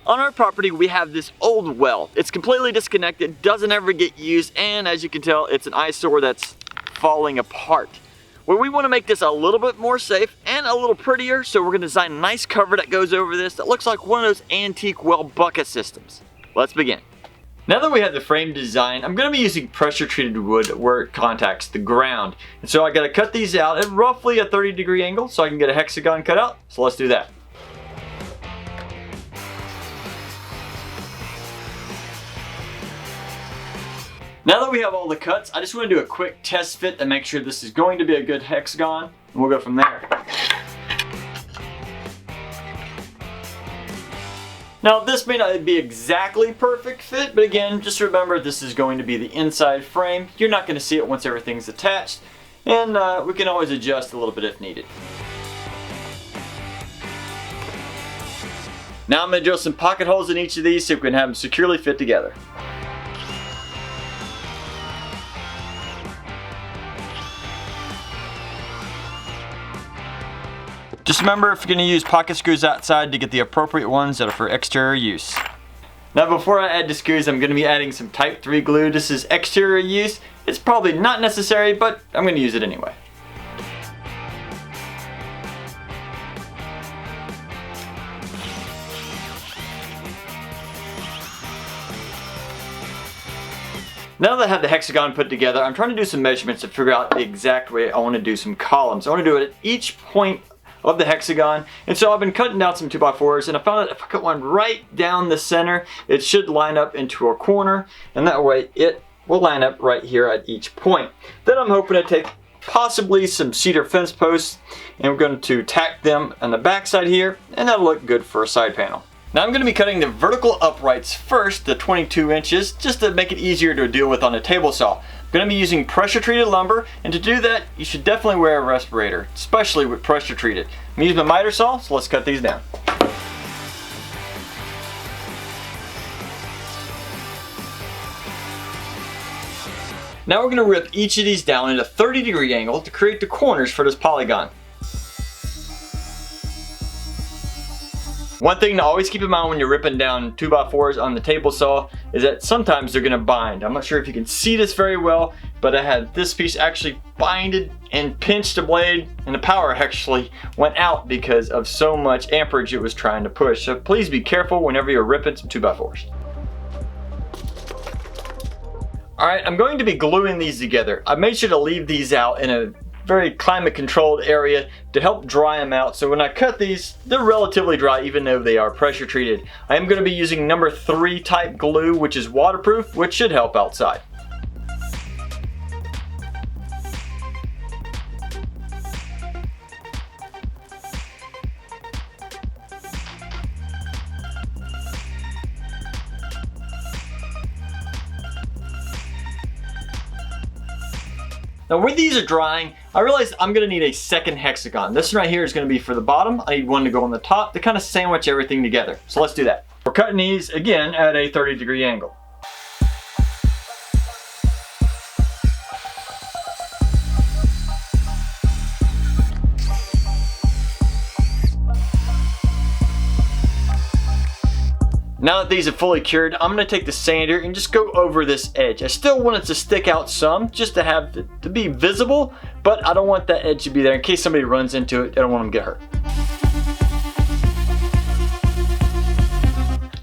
On our property, we have this old well. It's completely disconnected, doesn't ever get used, and as you can tell, it's an eyesore that's falling apart. Well, we want to make this a little bit more safe and a little prettier, so we're going to design a nice cover that goes over this that looks like one of those antique well bucket systems. Let's begin. Now that we have the frame design, I'm going to be using pressure treated wood where it contacts the ground. And so I got to cut these out at roughly a 30-degree angle so I can get a hexagon cut out. So let's do that. Now that we have all the cuts, I just want to do a quick test fit to make sure this is going to be a good hexagon, and we'll go from there. Now this may not be exactly perfect fit, but again, just remember this is going to be the inside frame. You're not going to see it once everything's attached, and we can always adjust a little bit if needed. Now I'm going to drill some pocket holes in each of these so we can have them securely fit together. Just remember, if you're going to use pocket screws outside, to get the appropriate ones that are for exterior use. Now before I add the screws, I'm going to be adding some type 3 glue. This is exterior use. It's probably not necessary, but I'm going to use it anyway. Now that I have the hexagon put together, I'm trying to do some measurements to figure out the exact way I want to do some columns. I want to do it at each point of the hexagon, and so I've been cutting down some 2x4s, and I found that if I cut one right down the center, it should line up into a corner, and that way it will line up right here at each point. Then I'm hoping to take possibly some cedar fence posts, and we're going to tack them on the back side here, and that'll look good for a side panel. Now I'm going to be cutting the vertical uprights first, the 22 inches, just to make it easier to deal with on a table saw. I'm going to be using pressure treated lumber, and to do that you should definitely wear a respirator, especially with pressure treated. I'm using my miter saw, so let's cut these down. Now we're going to rip each of these down at a 30-degree angle to create the corners for this polygon. One thing to always keep in mind when you're ripping down 2x4s on the table saw is that sometimes they're going to bind. I'm not sure if you can see this very well, but I had this piece actually binded and pinched the blade, and the power actually went out because of so much amperage it was trying to push. So please be careful whenever you're ripping some 2x4s. Alright, I'm going to be gluing these together. I made sure to leave these out in a very climate controlled area to help dry them out, so when I cut these, they're relatively dry even though they are pressure treated. I am going to be using number 3 type glue, which is waterproof, which should help outside. Now when these are drying, I realized I'm going to need a second hexagon. This one right here is going to be for the bottom. I need one to go on the top to kind of sandwich everything together. So let's do that. We're cutting these again at a 30-degree angle. Now that these are fully cured, I'm going to take the sander and just go over this edge. I still want it to stick out some, just to have it to be visible, but I don't want that edge to be there in case somebody runs into it. I don't want them to get hurt.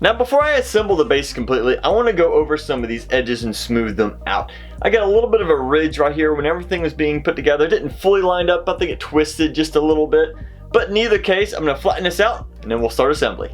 Now before I assemble the base completely, I want to go over some of these edges and smooth them out. I got a little bit of a ridge right here when everything was being put together. It didn't fully line up. I think it twisted just a little bit, but in either case, I'm going to flatten this out and then we'll start assembly.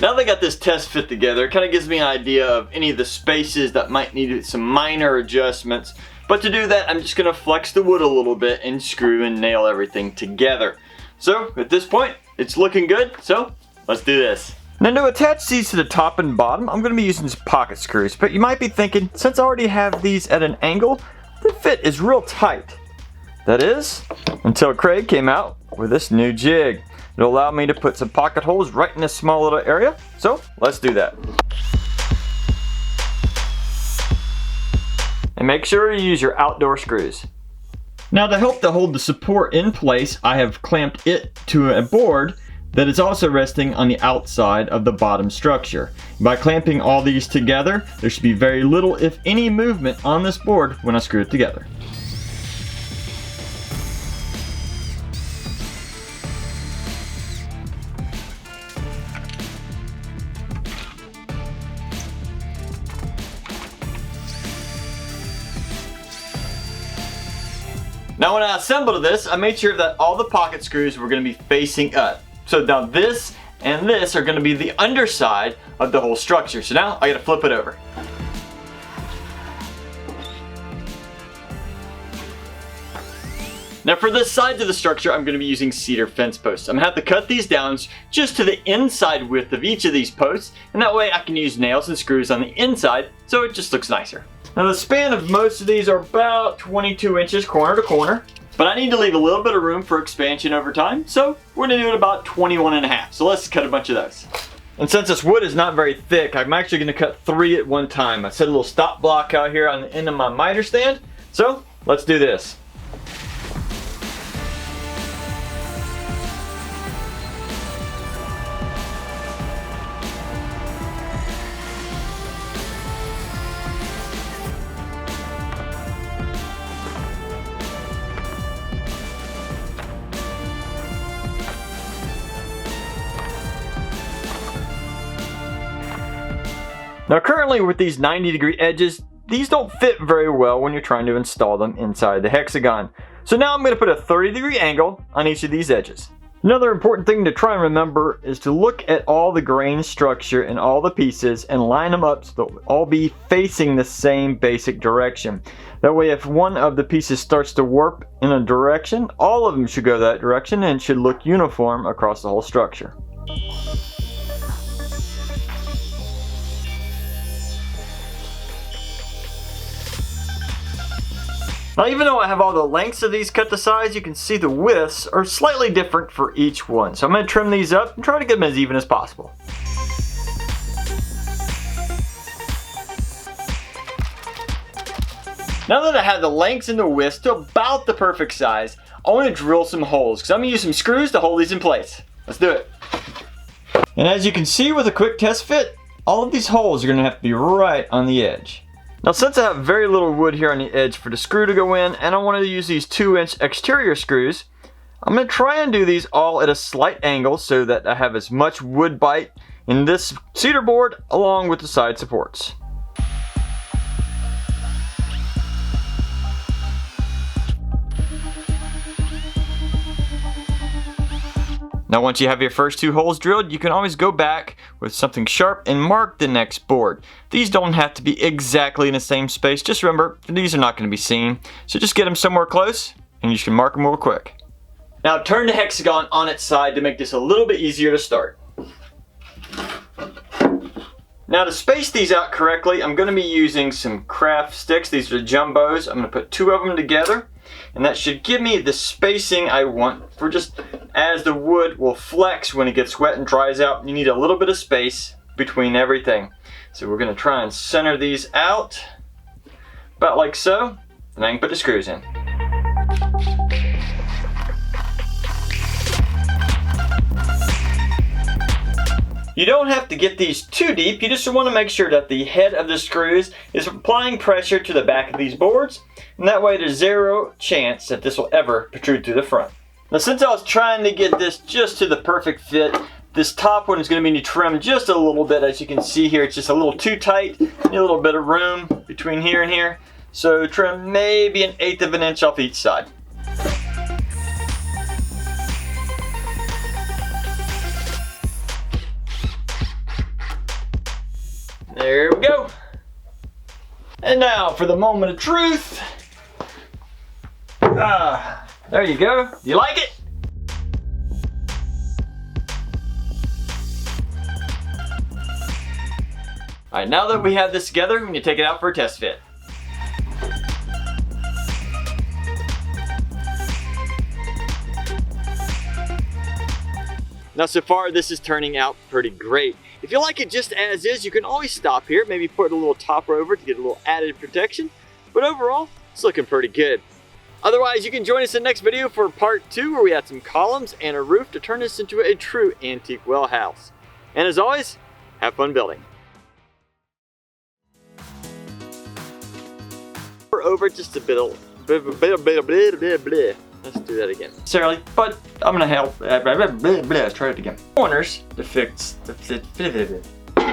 Now that I got this test fit together, it kind of gives me an idea of any of the spaces that might need some minor adjustments. But to do that, I'm just going to flex the wood a little bit and screw and nail everything together. So at this point, it's looking good, so let's do this. Now to attach these to the top and bottom, I'm going to be using some pocket screws. But you might be thinking, since I already have these at an angle, the fit is real tight. That is, until Craig came out with this new jig. It'll allow me to put some pocket holes right in this small little area. So let's do that. And make sure you use your outdoor screws. Now to help to hold the support in place, I have clamped it to a board that is also resting on the outside of the bottom structure. By clamping all these together, there should be very little, if any, movement on this board when I screw it together. Now when I assembled this, I made sure that all the pocket screws were going to be facing up. So now this and this are going to be the underside of the whole structure. So now I got to flip it over. Now for this side of the structure, I'm going to be using cedar fence posts. I'm going to have to cut these down just to the inside width of each of these posts, and that way I can use nails and screws on the inside so it just looks nicer. Now the span of most of these are about 22 inches corner to corner, but I need to leave a little bit of room for expansion over time, so we're going to do it about 21.5. So let's cut a bunch of those. And since this wood is not very thick, I'm actually going to cut 3 at one time. I set a little stop block out here on the end of my miter stand, so let's do this. Now currently with these 90-degree edges, these don't fit very well when you're trying to install them inside the hexagon. So now I'm going to put a 30-degree angle on each of these edges. Another important thing to try and remember is to look at all the grain structure and all the pieces and line them up so they'll all be facing the same basic direction. That way if one of the pieces starts to warp in a direction, all of them should go that direction and should look uniform across the whole structure. Now even though I have all the lengths of these cut to size, you can see the widths are slightly different for each one. So I'm going to trim these up and try to get them as even as possible. Now that I have the lengths and the widths to about the perfect size, I want to drill some holes because I'm going to use some screws to hold these in place. Let's do it. And as you can see with a quick test fit, all of these holes are going to have to be right on the edge. Now since I have very little wood here on the edge for the screw to go in, and I wanted to use these 2-inch exterior screws, I'm going to try and do these all at a slight angle so that I have as much wood bite in this cedar board along with the side supports. Now once you have your first 2 holes drilled, you can always go back with something sharp and mark the next board. These don't have to be exactly in the same space. Just remember, these are not going to be seen. So just get them somewhere close and you can mark them real quick. Now turn the hexagon on its side to make this a little bit easier to start. Now to space these out correctly, I'm going to be using some craft sticks. These are jumbos. I'm going to put 2 of them together. And that should give me the spacing I want for just as the wood will flex when it gets wet and dries out. You need a little bit of space between everything. So we're going to try and center these out about like so. And I can put the screws in. You don't have to get these too deep, you just want to make sure that the head of the screws is applying pressure to the back of these boards, and that way there's 0 chance that this will ever protrude through the front. Now since I was trying to get this just to the perfect fit, this top one is going to be trimmed just a little bit. As you can see here, it's just a little too tight, need a little bit of room between here and here, so trim maybe 1/8 of an inch off each side. There we go. And now for the moment of truth. There you go. Do you like it? Alright, now that we have this together, we're going to take it out for a test fit. Now so far this is turning out pretty great. If you like it just as is, you can always stop here, maybe put a little topper over to get a little added protection. But overall, it's looking pretty good. Otherwise, you can join us in the next video for part 2, where we add some columns and a roof to turn this into a true antique well house. And as always, have fun building. We're over just a bit of let's do that again. Necessarily, but I'm gonna help. Let's try it again. Corners to fix the